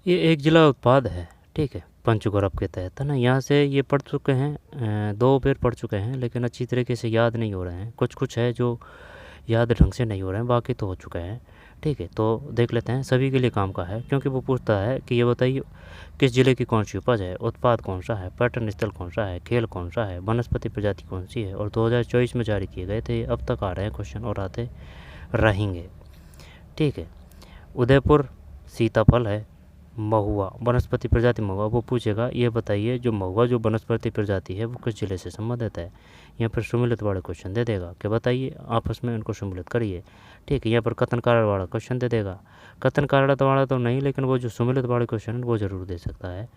ये एक जिला उत्पाद है, ठीक है, पंचगौरव के तहत, है ना। यहाँ से ये पढ़ चुके हैं, 2 बार पढ़ चुके हैं, लेकिन अच्छी तरीके से याद नहीं हो रहे हैं। कुछ कुछ है जो याद ढंग से नहीं हो रहे हैं, बाकी तो हो चुके हैं, ठीक है। तो देख लेते हैं, सभी के लिए काम का है, क्योंकि वो पूछता है कि ये बताइए किस जिले की कौन सी उपज है, उत्पाद कौन सा है, पर्यटन स्थल कौन सा है, खेल कौन सा है, वनस्पति प्रजाति कौन सी है। और 2024 में जारी किए गए थे, अब तक आ रहे हैं क्वेश्चन और आते रहेंगे, ठीक है। उदयपुर सीताफल है। महुआ वनस्पति प्रजाति महुआ, वो पूछेगा ये बताइए जो महुआ जो वनस्पति प्रजाति है वो किस जिले से संबंधित है। यहाँ पर सम्मिलित वाले क्वेश्चन दे देगा कि बताइए, आपस में इनको सम्मिलित करिए, ठीक है। यहाँ पर कथन कारण वाला क्वेश्चन दे देगा। कथन कारण वाला तो नहीं, लेकिन वो जो सम्मिलित वाले क्वेश्चन है वो ज़रूर दे सकता है।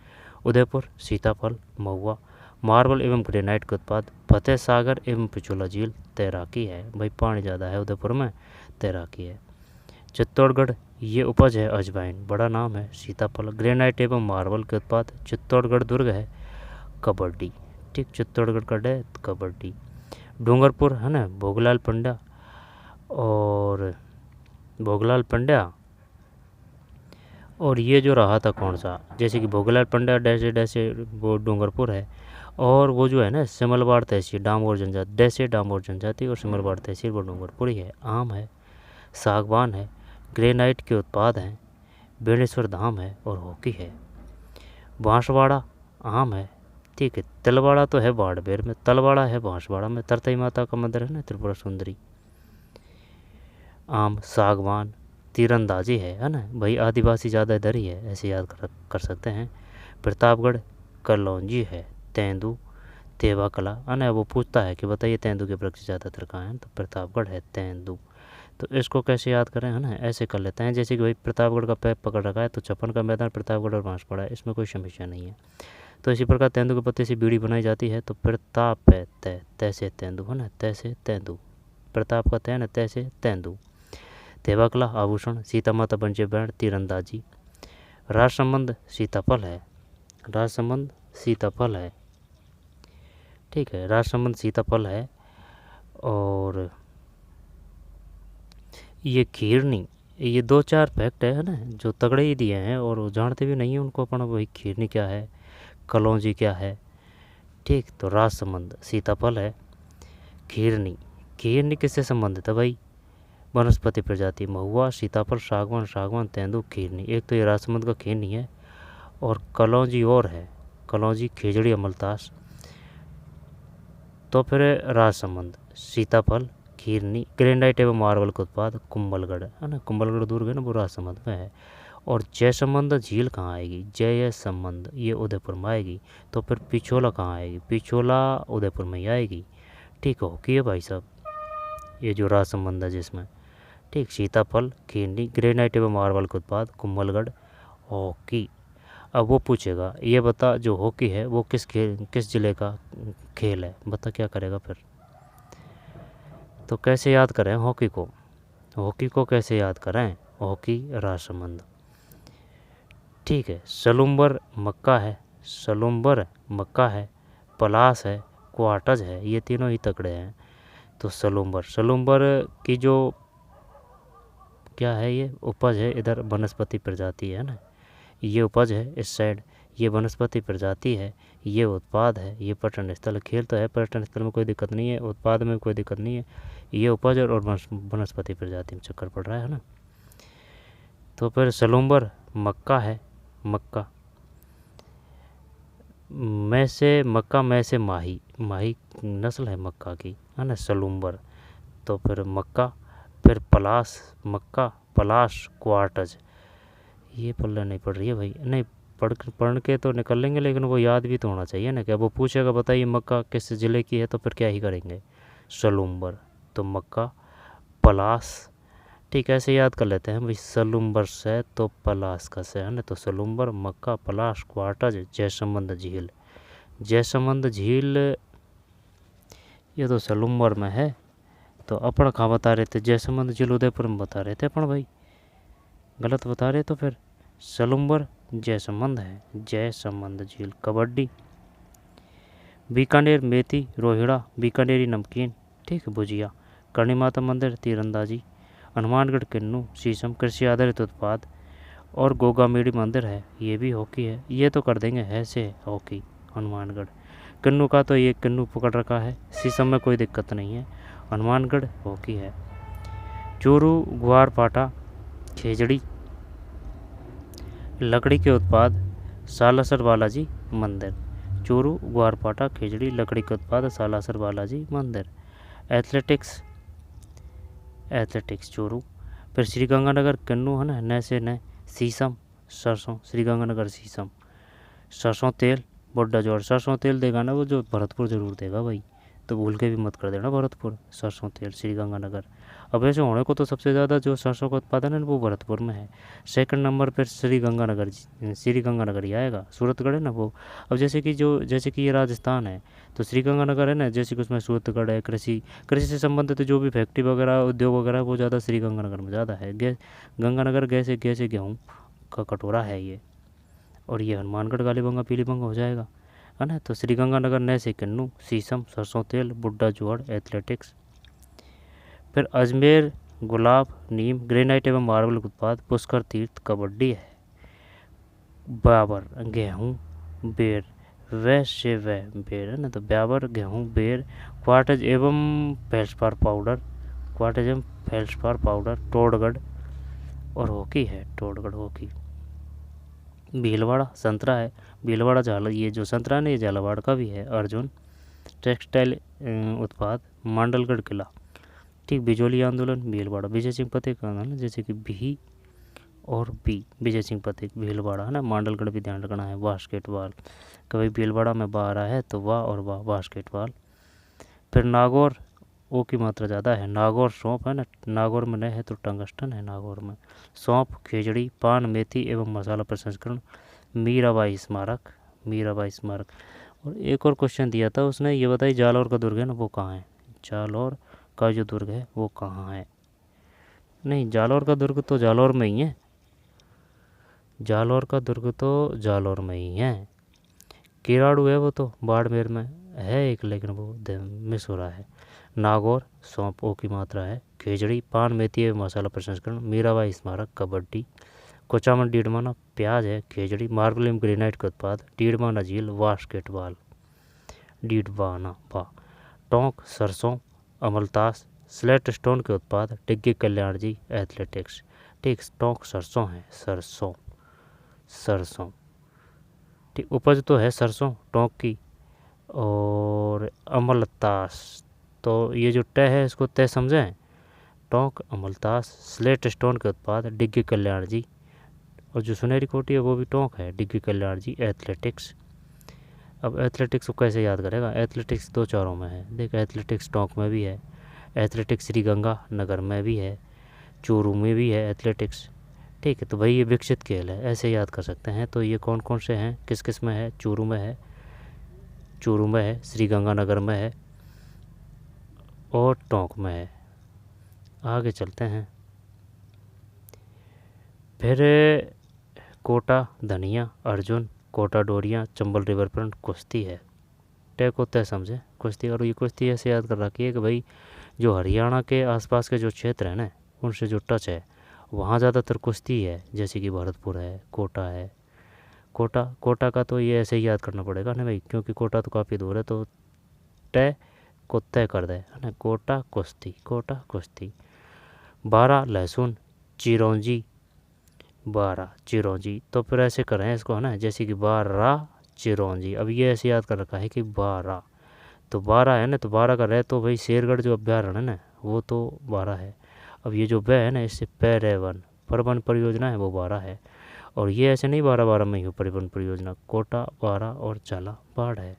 उदयपुर सीताफल महुआ मार्बल एवं ग्रेनाइट के उत्पाद फतेह सागर एवं पिछोला झील तैराकी है। भाई पानी ज़्यादा है उदयपुर में, तैराकी है। चित्तौड़गढ़ ये उपज है अजवाइन, बड़ा नाम है। सीताफल ग्रेनाइट एवं मार्बल के उत्पाद चित्तौड़गढ़ दुर्ग है। कबड्डी, ठीक, चित्तौड़गढ़ का है कबड्डी। डूंगरपुर है ना भोगलाल पंड्या, और भोगलाल पंड्या, और ये जो रहा था कौन सा, जैसे कि भोगलाल पंड्या डैसे डैसे वो डूंगरपुर है, और वो जो है ना सिमलवाड़ तहसील डामोर जनजाति, डैसे डामोर जनजाति और सिमलवाड़ तहसील वो डूंगरपुर ही है। आम है, सागवान है, ग्रेनाइट के उत्पाद हैं, बेणेश्वर धाम है और हॉकी है। बांसवाड़ा आम है, ठीक है। तलवाड़ा तो है बाड़मेर में, तलवाड़ा है बांसवाड़ा में। तरतई माता का मंदिर है ना, त्रिपुरा सुंदरी। आम सागवान तीरंदाजी है ना भाई, आदिवासी ज़्यादा इधर ही है, ऐसे याद कर सकते हैं। प्रतापगढ़ करलौंजी है। तेंदू तेवा कला है ना, वो पूछता है कि बताइए तेंदू के वृक्ष ज़्यादातर कहाँ हैं, तो प्रतापगढ़ है तेंदू। तो इसको कैसे याद करें, है ना, ऐसे कर लेते हैं जैसे कि भाई प्रतापगढ़ का पैप पकड़ रखा है तो छप्पन का मैदान प्रतापगढ़ और बांसवाड़ा है, इसमें कोई समस्या नहीं है। तो इसी प्रकार तेंदू के पत्ते से बीड़ी बनाई जाती है, तो प्रताप है तैसे तेंदू, है ना, तैसे तेंदू। प्रताप का तैन तैसे तेंदू। तेवाकला आभूषण, सीता माता पंचे बैंड तीरंदाजी। राज संबंध सीताफल है, राज संबंध सीताफल है, ठीक है, राज संबंध सीताफल है। और ये खीरनी, ये 2-4 फैक्ट है ना जो तगड़े ही दिए हैं और जानते भी नहीं है उनको अपन, वही खीरनी क्या है, कलौंजी क्या है, ठीक। तो राज संबंध सीताफल है। खीरनी, खीरनी किससे संबंधित है भाई, वनस्पति प्रजाति महुआ सीताफल सागवान, सागवान तेंदू खीरनी। एक तो ये राज संबंध का खीरनी है, और कलौंजी और है, कलौंजी खेजड़ी अमलतास। तो फिर राज संबंध सीताफल खीरनी ग्रेनाइट एवं मार्बल का उत्पाद कुंभलगढ़, है ना, कुंभलगढ़ दुर्ग है ना वो राज संबंध में है। और जय संबंध झील कहाँ आएगी, जय संबंध ये उदयपुर में आएगी। तो फिर पिछोला कहाँ आएगी, पिछोला उदयपुर में ही आएगी, ठीक हो कि भाई साहब, ये जो राज संबंध है जिसमें, ठीक। सीताफल खीरनी ग्रेनाइट एवं मार्बल का उत्पाद कुंभलगढ़। हॉकी, अब वो पूछेगा ये बता जो हॉकी है वो किस जिले का खेल है, बता क्या करेगा फिर। तो कैसे याद करें हॉकी को, हॉकी को कैसे याद करें, हॉकी राजसमंद, ठीक है। सलूम्बर मक्का है, सलूम्बर मक्का है, पलास है, क्वार्टज है, ये तीनों ही तकड़े हैं। तो सलूम्बर, सलूम्बर की जो क्या है ये उपज है, इधर वनस्पति प्रजाति है ना, ये उपज है इस साइड, ये वनस्पति प्रजाति है, ये उत्पाद है, ये पर्यटन स्थल। खेल तो है पर्यटन स्थल में कोई दिक्कत नहीं है, उत्पाद में कोई दिक्कत नहीं है, ये उपज और वनस्पति प्रजाति में चक्कर पड़ रहा है ना। तो फिर सलूम्बर मक्का है, मक्का में से मक्का में से माही, माही नस्ल है मक्का की, है ना, सलूम्बर। तो फिर मक्का, फिर पलास मक्का, पलाश क्वार्टज, ये पल्ले नहीं पड़ रही है भाई, नहीं पढ़ के तो निकल लेंगे, लेकिन वो याद भी तो होना चाहिए ना। क्या वो पूछेगा बताइए मक्का किस ज़िले की है, तो फिर क्या ही करेंगे, सलूम्बर। तो मक्का पलास, ठीक है, ऐसे याद कर लेते हैं भाई, सलूम्बर से तो पलास का से, है ना। तो सलूम्बर मक्का पलाश क्वार्टज जयसंबंध झील, जयसंबंध झील ये तो सलूम्बर में है, तो अपन कहाँ बता रहे थे, जयसंबंध झील उदयपुर में बता रहे थे अपन भाई, गलत बता रहे। तो फिर सलूम्बर जयसंबंध है, जयसंबंध झील। कबड्डी, बीकानेर मेथी रोहिड़ा बीकानेरी नमकीन, ठीक है, भुजिया। करणी माता मंदिर तीरंदाजी, हनुमानगढ़ किन्नू शीशम कृषि आधारित उत्पाद, और गोगामेडी मंदिर है, ये भी हॉकी है। ये तो कर देंगे है से हॉकी। हनुमानगढ़ किन्नू का तो ये किन्नू पकड़ रखा है, शीशम में कोई दिक्कत नहीं है। हनुमानगढ़ हॉकी है। चूरू ग्वारपाटा खेजड़ी लकड़ी के उत्पाद सालासर बालाजी मंदिर। चूरू ग्वारपाटा खेजड़ी लकड़ी के उत्पाद सालासर बालाजी मंदिर। एथलेटिक्स चूरू। फिर श्रीगंगानगर किन्नू है ना, न से न शीशम सरसों, श्रीगंगानगर शीशम। सरसों तेल बुड्ढा जोड़, सरसों तेल देगा ना वो जो भरतपुर ज़रूर देगा भाई, तो भूल के भी मत कर देना भरतपुर। सरसों तेल श्रीगंगानगर। अब ऐसे होने को तो सबसे ज़्यादा जो सरसों का उत्पादन है वो भरतपुर में है। सेकंड नंबर पर श्रीगंगानगर ही आएगा। सूरतगढ़ है ना वो। अब जैसे कि ये राजस्थान है, तो श्रीगंगानगर है ना, जैसे कि उसमें सूरतगढ़ है। कृषि से संबंधित जो भी फैक्ट्री वगैरह उद्योग वगैरह वो ज़्यादा श्रीगंगानगर में ज़्यादा है। गंगानगर गैसे गेहूँ का कटोरा है ये। और ये हनुमानगढ़ कालीबंगा पीलीबंगा हो जाएगा, है ना। तो श्रीगंगानगर नए से किन्नू शीशम सरसों तेल बुड्ढा जोड़ एथलेटिक्स। फिर अजमेर गुलाब नीम ग्रेनाइट एवं मार्बल उत्पाद पुष्कर तीर्थ कबड्डी है। ब्यावर गेहूँ बेर वैश्य बेर है ना, तो ब्यावर गेहूँ बेर क्वार्टेज एवं फेल्सपार पाउडर टोडगढ़। और हॉकी है टोडगढ़ हॉकी। भीलवाड़ा संतरा है, भीलवाड़ा ये जो संतरा है ना ये झालावाड़ का भी है। अर्जुन टेक्सटाइल उत्पाद मांडलगढ़ किला। ठीक। बिजोली आंदोलन भीलवाड़ा विजय सिंह पथिक आंदोलन, जैसे कि भी और बी विजय सिंह पथिक भीलवाड़ा है ना। मांडलगढ़ भी ध्यान रखना है। बास्केटबॉल कभी भीलवाड़ा में बाहर है तो वाह और वाह बास्केटबॉल। फिर नागौर ओ की मात्रा ज़्यादा है। नागौर सौंप है ना, नागौर में नहीं है तो टंगस्टन है नागौर में। सौंप खिचड़ी पान मेथी एवं मसाला प्रसंस्करण मीराबाई स्मारक। और एक और क्वेश्चन दिया था उसने, ये बताइए जालौर का दुर्ग है ना वो कहाँ है। जालौर का जो दुर्ग है वो कहाँ है। नहीं, जालौर का दुर्ग तो जालौर में ही है। जालौर का दुर्ग तो जालौर में ही है। किराड़ू है वो तो बाड़मेर में है एक, लेकिन वो मिस हो रहा है। नागौर सौंप ओ की मात्रा है। खिचड़ी पान मेथी एवं मसाला प्रसंस्करण मीराबाई स्मारक कबड्डी। कोचामन डीडमाना प्याज है। खिचड़ी मार्बल एवं ग्रेनाइट के उत्पाद डीडमाना झील बास्केटबॉल डीडवाना बा। टोंक सरसों अमलतास स्लेट स्टोन के उत्पाद डिग्गी कल्याण जी एथलेटिक्स। ठीक। टोंक सरसों है, सरसों ठीक। उपज तो है सरसों टोंक की। और अमलतास तो ये जो तय है इसको तय समझें। टोंक अमलतास स्लेट स्टोन के उत्पाद डिग्गी कल्याण जी। और जो सुनहरी कोटी है वो भी टोंक है डिग्गी कल्याण जी एथलेटिक्स। अब एथलेटिक्स को कैसे याद करेगा, एथलेटिक्स दो चारों में है। देख एथलेटिक्स टोंक में भी है, एथलेटिक्स श्रीगंगानगर में भी है, चूरू में भी है एथलेटिक्स। ठीक है, तो भाई ये विकसित खेल है, ऐसे याद कर सकते हैं। तो ये कौन कौन से हैं, किस किस में है। चूरू में है, श्रीगंगानगर में है और टोंक में है। आगे चलते हैं। फिर कोटा धनिया अर्जुन कोटा डोरियाँ चंबल रिवर फ्रंट कुश्ती है। तय को तय समझे कुश्ती। और ये कुश्ती ऐसे याद कर रखी है कि भाई जो हरियाणा के आसपास के जो क्षेत्र हैं ना उनसे जो टच है वहाँ ज़्यादातर कुश्ती है, जैसे कि भरतपुर है, कोटा है। कोटा का तो ये ऐसे ही याद करना पड़ेगा ना भाई, क्योंकि कोटा तो काफ़ी दूर है। तो तय को तय कर दे है ना, कोटा कुश्ती। 12 लहसुन चिरौंजी 12 चिरौंजी। तो फिर ऐसे करें इसको है ना, जैसे कि 12 चिरौंजी। अब ये ऐसे याद कर रखा है कि 12 तो 12 है ना, तो 12 का रह तो भाई शेरगढ़ जो अभ्यारण्य है ना वो तो 12 है। अब ये जो व है ना इससे पैरेवन परिवहन परियोजना है वो 12 है। और ये ऐसे नहीं 12 में ही हो परिवहन परियोजना। कोटा 12 और झालावाड़ है।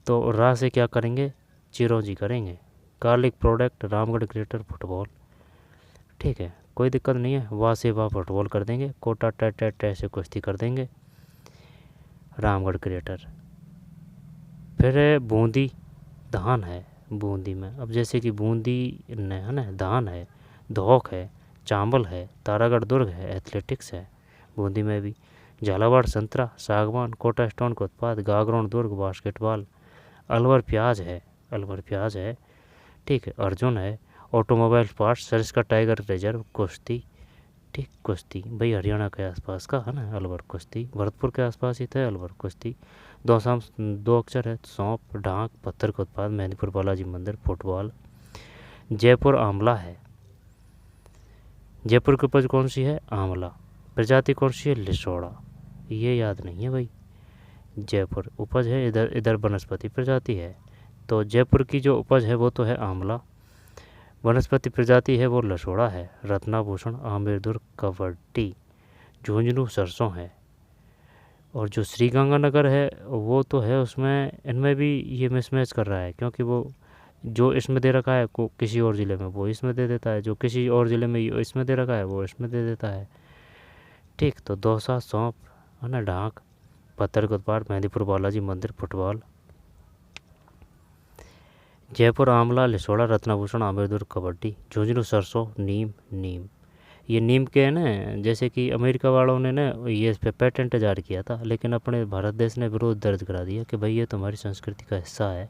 तो रा से क्या करेंगे, चिरौंजी करेंगे। Garlic product Ramgarh greater football. ठीक है, कोई दिक्कत नहीं है। वाह से वाह फुटबॉल कर देंगे। कोटा टे से कुश्ती कर देंगे। रामगढ़ ग्रेटर। फिर बूंदी धान है बूंदी में। अब जैसे कि बूंदी है ना धान है, धोक है, चांबल है, तारागढ़ दुर्ग है, एथलेटिक्स है बूंदी में भी। झालावाड़ संतरा सागवान कोटा स्टोन का उत्पाद गागरोन दुर्ग बास्केटबॉल। अलवर प्याज है। ठीक है, अर्जुन है, automobile parts Sariska tiger reserve कुश्ती। ठीक। कुश्ती भाई हरियाणा के आसपास का है ना, अलवर कुश्ती। भरतपुर के आसपास ही था अलवर कुश्ती। दो अक्षर है, सौंप, ढाक, पत्थर का उत्पाद, मेहंदीपुर बालाजी मंदिर, फुटबॉल। जयपुर आंवला है। जयपुर की उपज कौन सी है? आंवला। प्रजाति कौन सी है? लिसोड़ा। ये याद नहीं है भाई। जयपुर उपज है, इधर इधर वनस्पति प्रजाति है। तो जयपुर की जो उपज है वो तो है आंवला, वनस्पति प्रजाति है वो लसोड़ा है। रत्नाभूषण, आमेर, कवड्डी, झुंझुनू सरसों है। और जो श्रीगंगानगर है वो तो है, उसमें इनमें भी ये मिसमैच कर रहा है, क्योंकि वो जो इसमें दे रखा है को किसी और ज़िले में वो इसमें दे देता है, जो किसी और ज़िले में इसमें दे रखा है वो इसमें दे देता है। ठीक। तो दौसा, सौंप है ना, ढाक, पत्थर का उत्पाद, मेहंदीपुर बालाजी मंदिर, फुटबॉल। जयपुर आंवला, लिसोड़ा, रत्नाभूषण, आमेर, कबड्डी, झुंझुनू सरसों, नीम। ये नीम के है ना, जैसे कि अमेरिका वालों ने ना ये इस पे पेटेंट जारी किया था, लेकिन अपने भारत देश ने विरोध दर्ज करा दिया कि भाई ये तो हमारी संस्कृति का हिस्सा है,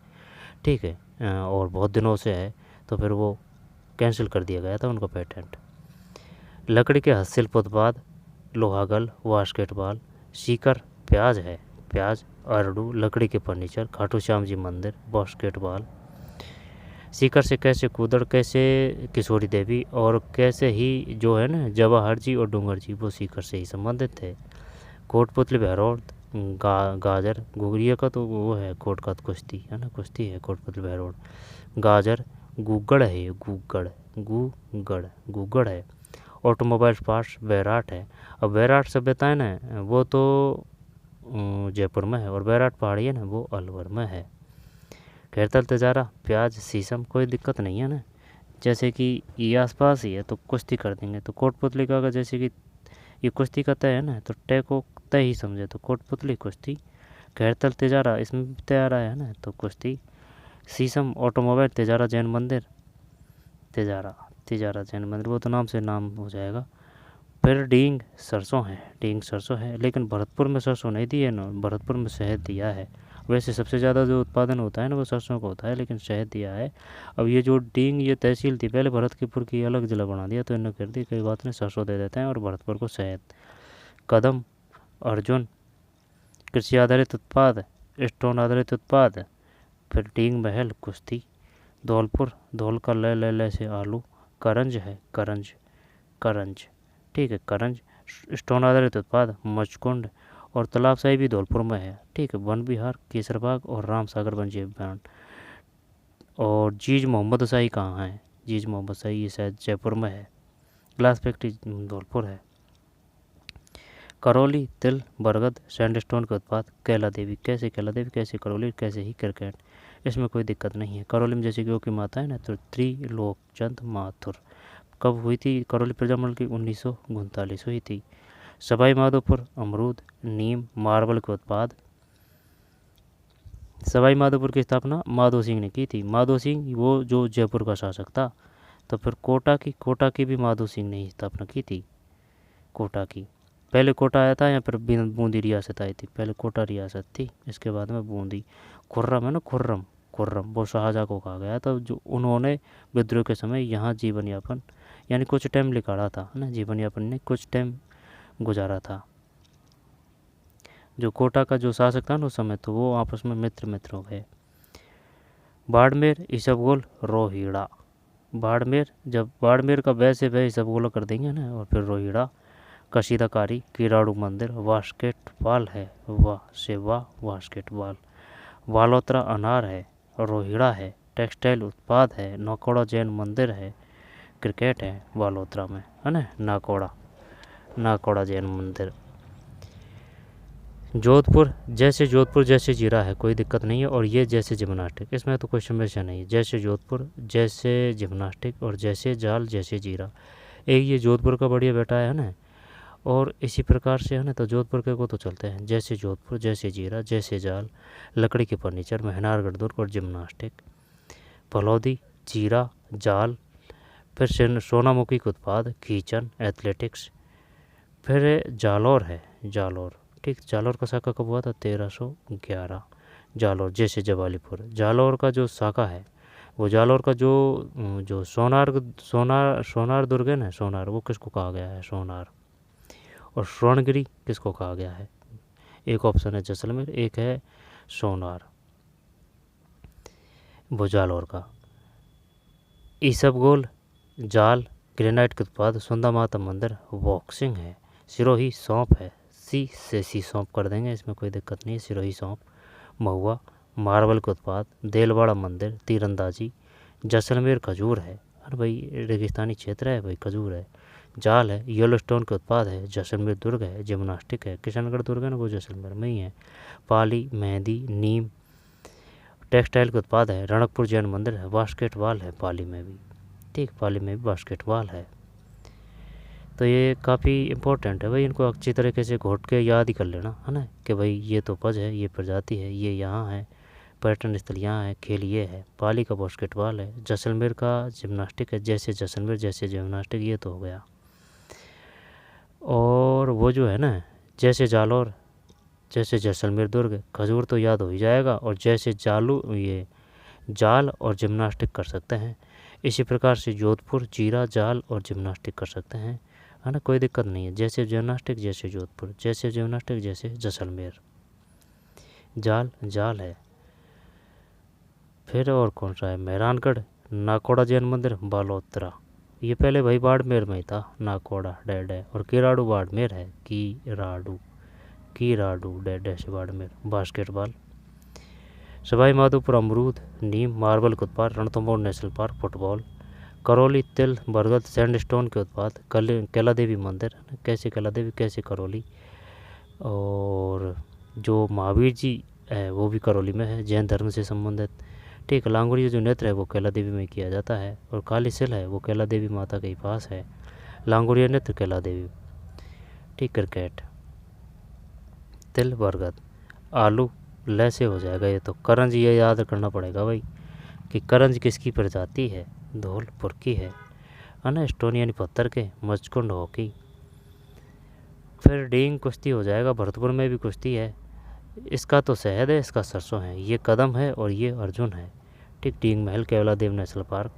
ठीक है, और बहुत दिनों से है, तो फिर वो कैंसिल कर दिया गया था उनका पेटेंट। लकड़ी के हस्तशिल्प उत्पाद, लोहागल, बास्केटबॉल। सीकर प्याज है, प्याज, आरडू, लकड़ी के फर्नीचर, खाटू श्याम जी मंदिर, बास्केटबॉल। सीकर से कैसे कूदड़, कैसे किशोरी देवी, और कैसे ही जो है ना जवाहर जी और डूंगर जी, वो सीकर से ही संबंधित थे। कोटपुतली, बहरौल, गाजर, गुगरिया का तो वो है कोट का कुश्ती है ना, कुश्ती है कोटपुतली बहरौल। गाजर, गूगड़ है, ये गूगड़ है। ऑटोमोबाइल पार्ट्स, बैराट है। अब बैराट सभ्यता है ना वो तो जयपुर में है, और बैराट पहाड़ी है ना वो अलवर में है। खैरतल, तेजारा, प्याज, शीशम, कोई दिक्कत नहीं है ना, जैसे कि ये आसपास ही है तो कुश्ती कर देंगे। तो कोटपुतली का अगर जैसे कि ये कुश्ती का तय है ना, तो तय को तय ही समझे, तो कोटपुतली कुश्ती। खैरतल, तेजारा, इसमें तय आ रहा है ना, तो कुश्ती। शीशम, ऑटोमोबाइल, तेजारा जैन मंदिर, तेजारा जैन मंदिर, वो तो नाम से नाम हो जाएगा। फिर डींग सरसों है, लेकिन भरतपुर में सरसों नहीं दी है ना, भरतपुर में शहद दिया है। वैसे सबसे ज़्यादा जो उत्पादन होता है ना वो सरसों का होता है, लेकिन शहद दिया है। अब ये जो डींग ये तहसील थी, पहले भरतपुर की अलग जिला बना दिया, तो इन्होंने कर दी कई बात नहीं, सरसों दे देते हैं और भरतपुर को शहद। कदम, अर्जुन, कृषि आधारित उत्पाद, स्टोन आधारित उत्पाद। फिर डींग महल, कुश्ती। धौलपुर, धौल का ले से आलू। करंज है, करंज, ठीक है, करंज। स्टोन आधारित उत्पाद, मचकुंड, और तालाबशाही भी धौलपुर में है, ठीक है। वन विहार, केसरबाग और राम सागर वन्य उद्यान। और जीज मोहम्मद शाही कहाँ है? जीज मोहम्मद शाही ये शायद जयपुर में है। ग्लास फैक्ट्री धौलपुर है। करौली, तिल, बरगद, सैंडस्टोन के उत्पाद। कैला देवी, कैसे करौली, कैसे ही क्रिकेट, इसमें कोई दिक्कत नहीं है। करौली में जैसे कि की माता है ना, तो त्रिलोकचंद माथुर। कब हुई थी करौली प्रजामंडल की? 1939 हुई थी। सवाई माधोपुर, अमरूद, नीम, मार्बल के उत्पाद। सवाई माधोपुर की स्थापना माधो सिंह ने की थी। माधो सिंह वो जो जयपुर का शासक था। तो फिर कोटा की भी माधो सिंह ने ही स्थापना की थी। कोटा की पहले कोटा आया था, या फिर बूंदी रियासत आई थी। पहले कोटा रियासत थी, इसके बाद में बूंदी। खुर्रम है ना, खुर्रम वो शाहजहाँ को कहा गया था, जो उन्होंने विद्रोह के समय यहाँ जीवन यापन यानी कुछ टाइम लिखाड़ा था ना, जीवन यापन ने कुछ टाइम गुजारा था। जो कोटा का जो शासक था ना उस समय, तो वो आपस में मित्र हो गए। बाड़मेर, ईसबगोल, रोहिड़ा। बाड़मेर का वैसे वह ईसबगोल कर देंगे ना, और फिर रोहिड़ा। कशीदाकारी, किराड़ू मंदिर, बास्केटबॉल है, बास्केटबॉल। वालोत्रा अनार है, रोहिड़ा है। टेक्सटाइल उत्पाद है, नाकोड़ा जैन मंदिर है। क्रिकेट है वालोत्रा में, है ना, नाकोड़ा जैन मंदिर। जोधपुर जैसे जीरा है, कोई दिक्कत नहीं है। और ये जैसे जिम्नास्टिक, इसमें तो कोई समस्या नहीं है। जैसे जोधपुर, जैसे जिम्नास्टिक, और जैसे जाल, जैसे जीरा। एक ये जोधपुर का बढ़िया बेटा है ना, और इसी प्रकार से है ना, तो जोधपुर के को तो चलते हैं। जैसे जोधपुर, जैसे जीरा, जैसे जाल, लकड़ी के फर्नीचर, मेहनारगढ़ दुर्ग और जिम्नास्टिक। फलौदी, जीरा, जाल। फिर सोनामुखी के उत्पाद, किचन, एथलेटिक्स। फिर जालौर है, ठीक। जालौर का शाखा कब हुआ था? 1311। जालौर, जैसे जवालीपुर। जालौर का जो शाखा है वो जालौर का जो जो सोनार दुर्ग है ना, सोनार, वो किसको कहा गया है? सोनार। और स्वर्णगिरी किसको कहा गया है? एक ऑप्शन है जैसलमेर, एक है सोनार, वो जालौर का। ईसबगोल, जाल, ग्रेनाइट के उत्पाद, सुंदा माता मंदिर, बॉक्सिंग है, सिरोही सौंप है। सी से सी सौंप कर देंगे, इसमें कोई दिक्कत नहीं है। सिरोही सौंप, महुआ, मार्बल के उत्पाद, देलवाड़ा मंदिर, तीरंदाजी, जैसलमेर खजूर है। अरे भाई रेगिस्तानी क्षेत्र है भाई, खजूर है। जाल है, येलोस्टोन के उत्पाद है। जैसलमेर दुर्ग है, जिम्नास्टिक है। किशनगढ़ दुर्ग है ना, वो जैसलमेर में ही है। पाली, मेहंदी, नीम, टेक्सटाइल के उत्पाद है। रणकपुर जैन मंदिर है। बास्केटबॉल है पाली में भी, ठीक, पाली में भी बास्केटबॉल है। तो ये काफ़ी इम्पोर्टेंट है भाई, इनको अच्छी तरीके से घोट के याद ही कर लेना है ना, कि भाई ये तो पज है, ये प्रजाति है, ये यहाँ है, पर्यटन स्थल यहाँ है, खेल ये है। पाली का बास्केटबॉल है। जैसलमेर का जिम्नास्टिक है, जैसे जैसलमेर जैसे जिम्नास्टिक, ये तो हो गया। और वो जो है ना, जैसे जालौर जैसे जैसलमेर दुर्ग, खजूर तो याद हो ही जाएगा। और जैसे ये जाल और जिम्नास्टिक कर सकते हैं। इसी प्रकार से जोधपुर, जीरा, जाल और जिम्नास्टिक कर सकते हैं, है ना, कोई दिक्कत नहीं है। जैसे जिम्नास्टिक जैसे जोधपुर, जैसे जिम्नास्टिक जैसे जैसलमेर। जाल जाल है। फिर और कौन सा है? मेहरानगढ़, नाकोड़ा जैन मंदिर, बालोतरा। ये पहले भाई बाड़मेर में ही था, नाकोड़ा डेड है। और किराड़ू बाड़मेर है, कीराडू डेड से बाड़मेर। बास्केटबॉल, सवाई माधोपुर अमरूद, नीम, मार्बल के उत्पाद, Ranthambore national park, football. Karauli, तिल, बरगद, सैंडस्टोन के उत्पाद, कैला देवी मंदिर, कैसे कैला देवी कैसे करौली। और जो महावीर जी है वो भी करौली में है, जैन धर्म से संबंधित, ठीक। लांगुरिया जो नृत्य है वो कैला देवी में किया जाता है। और काली सिल है वो कैला देवी माता के पास है। लांगुरिया नृत्य कैला देवी, ठीक। क्रिकेट, तिल, बरगद, आलू, ल से हो जाएगा ये तो। करंज, ये याद करना पड़ेगा भाई कि करंज किसकी प्रजाति है? धौलपुर की है ना। स्टोन यानी पत्थर के। मचकुंड हॉकी। फिर डींग कुश्ती हो जाएगा, भरतपुर में भी कुश्ती है। इसका तो शहद है, इसका सरसों है। ये कदम है और ये अर्जुन है, ठीक। डींग महल, केवलादेव नेशनल पार्क।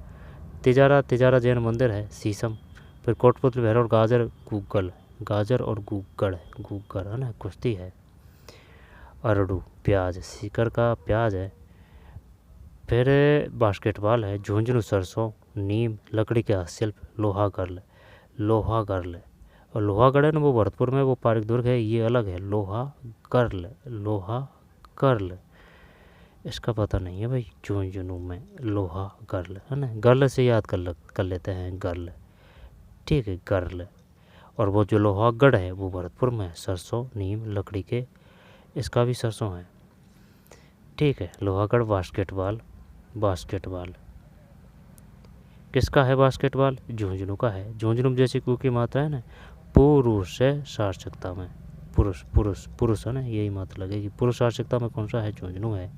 तिजारा जैन मंदिर है, शीशम। फिर कोटपुतली भैरव, गाजर और गूगल है ना, कुश्ती है। अरडू, प्याज, सीकर का प्याज है। फिर बास्केटबॉल है, झुंझुनू सरसों, नीम, लकड़ी के हस्तशिल्प, लोहागढ़। और लोहागढ़ है ना वो भरतपुर में, वो पारिक दुर्ग है, ये अलग है। लोहागढ़, इसका पता नहीं है भाई। झुंझुनू में लोहागढ़ है ना, गर्ल से याद कर लेते हैं, गर्ल, ठीक है, गर्ल। और वो जो लोहागढ़ है वो भरतपुर में है। सरसों, नीम, लकड़ी के, इसका भी सरसों है, ठीक है। लोहागढ़। बास्केटबॉल किसका है? बास्केटबॉल झुंझुनू का है। झुंझुनू जैसे कू की मात्रा है ना, पुरुष है सार्थकता में, पुरुष है ना, यही मात्रा लगेगी। पुरुष सार्थकता में कौन सा है? झुंझुनू है।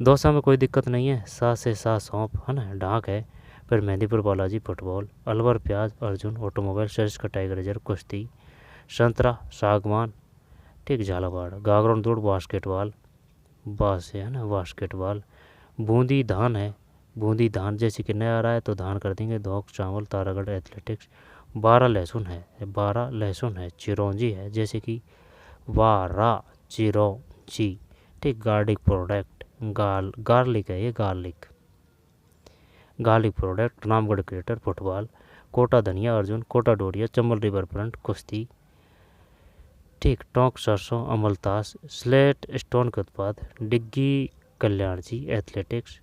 दौसा में कोई दिक्कत नहीं है, सा से सा सौंप है ना, ढाक है। फिर मेहंदीपुर बालाजी, फुटबॉल। अलवर, प्याज, Arjun, automobile. Sariska, tiger reserve, कुश्ती। संतरा, सागवान, ठीक। झालावाड़, गागरोन दौड़, बास्केटबॉल, बास है ना, बास्केटबॉल। बूंदी, धान है। बूंदी धान, जैसे कि नया आ रहा है तो धान कर देंगे। धोक, चावल, तारागढ़, एथलेटिक्स। 12 लहसुन है। चिरौंजी है, जैसे कि वारा चिरौंजी, ठीक। गार्लिक प्रोडक्ट, गार्लिक है ये, garlic product. Ramgarh creator, football. Kota धनिया, अर्जुन। कोटा डोरिया, चंबल रिवर फ्रंट, कुश्ती, ठीक। टोंक सरसों, अमलतास। स्लेट स्टोन के उत्पाद, डिग्गी कल्याण जी, एथलेटिक्स।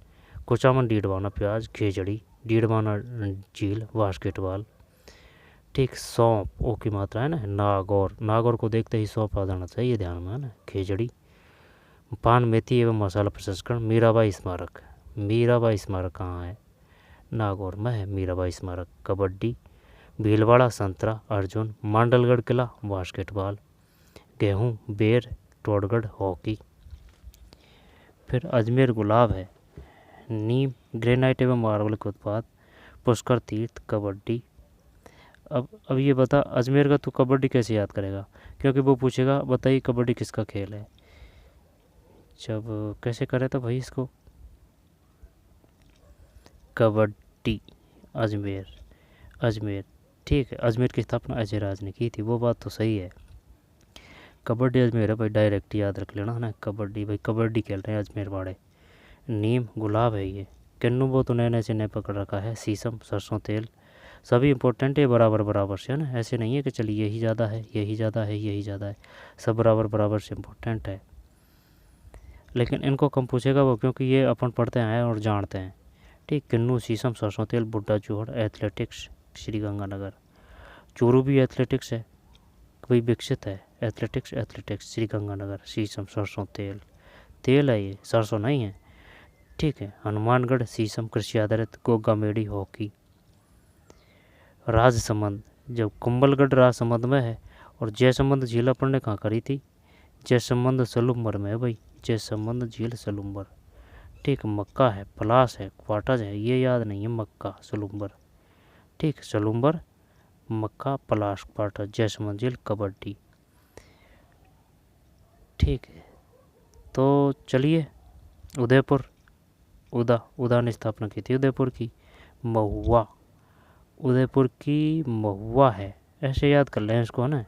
कुचामन, डीडवाना, प्याज, खेजड़ी, डीडवाना झील, बास्केटबॉल, ठीक। सौंप, ओ की मात्रा है ना, नागौर को देखते ही सौंप आ जाना चाहिए ध्यान में, है ना। खेजड़ी। पान, मेथी एवं मसाला प्रसंस्करण। मीराबाई स्मारक कहाँ है? नागौर में है मीराबाई स्मारक। कबड्डी, भीलवाड़ा, संतरा, अर्जुन। मांडलगढ़ किला, बास्केटबॉल। गेहूँ, बेर, टोडगढ़, हॉकी। फिर अजमेर गुलाब है, नीम, ग्रेनाइट एवं मार्बल के उत्पाद। पुष्कर तीर्थ, कबड्डी। अब ये बता, अजमेर का तू कबड्डी कैसे याद करेगा? क्योंकि वो पूछेगा बताइए कबड्डी किसका खेल है। जब कैसे करे तो भाई इसको, कबड्डी अजमेर, अजमेर ठीक है। अजमेर की स्थापना अजयराज ने की थी, वो बात तो सही है। कबड्डी अजमेर है भाई, डायरेक्ट याद रख लेना ना, कबड्डी भाई, कबड्डी खेल रहे हैं अजमेर वाले। नीम गुलाब है ये। किन्नू वो तो नए नए से नए पकड़ रखा है। शीशम सरसों तेल, सभी इंपॉर्टेंट है बराबर बराबर से, है ना। ऐसे नहीं है कि चलिए यही ज़्यादा है, यही ज़्यादा है, यही ज़्यादा है, सब बराबर बराबर से इम्पोर्टेंट है। लेकिन इनको कम पूछेगा वो, क्योंकि ये अपन पढ़ते हैं और जानते हैं। ठीक, किन्नू शीशम सरसों तेल बुड्ढा चूहड़ एथलेटिक्स श्री गंगानगर। चूरू भी एथलेटिक्स है, कोई विकसित है। Athletics athletics Shri Ganganagar. शीशम सरसों तेल, तेल है ये, सरसों नहीं है। ठीक है। हनुमानगढ़ शीशम कृषि आधारित गोगा मेडी हॉकी। राजसमंद, जब कुंभलगढ़ राजसमंद में है। और जयसमंद झील अपन ने कहाँ करी थी? जयसमंद सलूम्बर में है भाई, जयसमंद झील सलूम्बर। ठीक, मक्का है, पलास है, क्वार्टज है, ये याद नहीं है। मक्का सलूम्बर, ठीक, सलूम्बर मक्का पलास क्वार्टज जयसमंद झील कबड्डी। ठीक है, तो चलिए उदयपुर, उदा ने स्थापना की थी उदयपुर की। महुआ, उदयपुर की महुआ है, ऐसे याद कर लें इसको, है ना।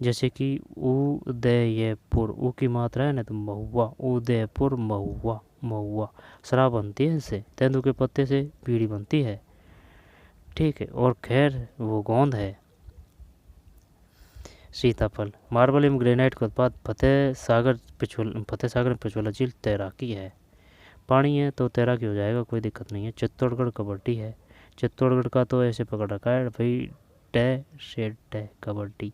जैसे कि उदयपुर, ऊ की मात्रा है ना, तो महुआ, उदयपुर महुआ। महुआ शराब बनती है इससे, तेंदू के पत्ते से बीड़ी बनती है। ठीक है। और खैर वो गोंद है। सीताफल, मार्बल एवं ग्रेनाइट का उत्पाद फतेह सागर में पिछोला झील तैराकी है। पानी है तो तैराकी हो जाएगा, कोई दिक्कत नहीं है। चित्तौड़गढ़ कबड्डी है। चित्तौड़गढ़ का तो ऐसे पकड़ रखा है भाई, डे शेड डे कबड्डी।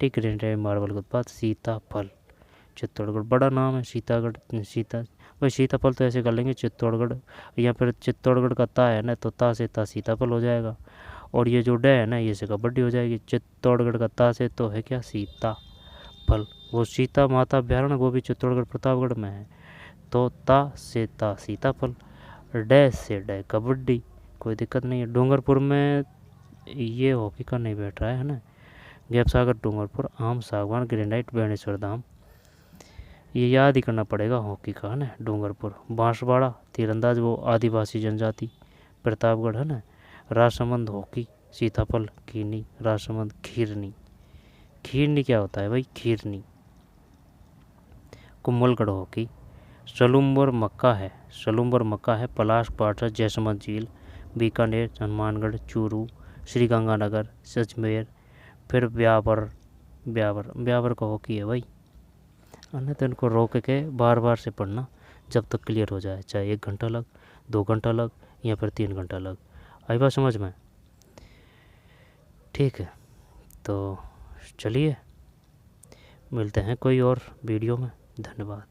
ठीक, ग्रेनाइट मार्बल का उत्पाद सीताफल। चित्तौड़गढ़ बड़ा नाम है, भाई सीताफल तो ऐसे कर लेंगे चित्तौड़गढ़, या फिर चित्तौड़गढ़ का ता है ना, तो ता से ता सीताफल हो जाएगा। और ये जो डे है ना, ये से कबड्डी हो जाएगी। चित्तौड़गढ़ का ता से तो है क्या? सीताफल। वो सीता माता अभ्यारण्य, वो भी चित्तौड़गढ़ प्रतापगढ़ में है। तो ता से ता सीताफल, डे से डे कबड्डी, कोई दिक्कत नहीं है। डूंगरपुर में ये हॉकी का नहीं बैठ रहा है ना। गैपसागर डूंगरपुर आम सागवान ग्रेनाइट बेणेश्वर धाम, ये याद ही करना पड़ेगा हॉकी का, है ना। डूंगरपुर बांसवाड़ा तीरंदाज, वो आदिवासी जनजाति प्रतापगढ़, है ना। राजसमंद हॉकी सीताफल कीनी। राजसमंद खीरनी, खीरनी क्या होता है भाई? खीरनी। कुम्भलगढ़ हॉकी। सलूम्बर मक्का है, सलूम्बर मक्का है। पलाश क्वार्टर जयसमंद झील बीकानेर हनुमानगढ़ चूरू श्री गंगानगर अजमेर। फिर ब्यावर का हॉकी है भाई, अन्यथा इनको रोक के बार बार से पढ़ना जब तक क्लियर हो जाए, चाहे 1 घंटा लग, 2 घंटा लग, या फिर 3 घंटा लग। आई बात समझ में? ठीक है, तो चलिए मिलते हैं कोई और वीडियो में। धन्यवाद।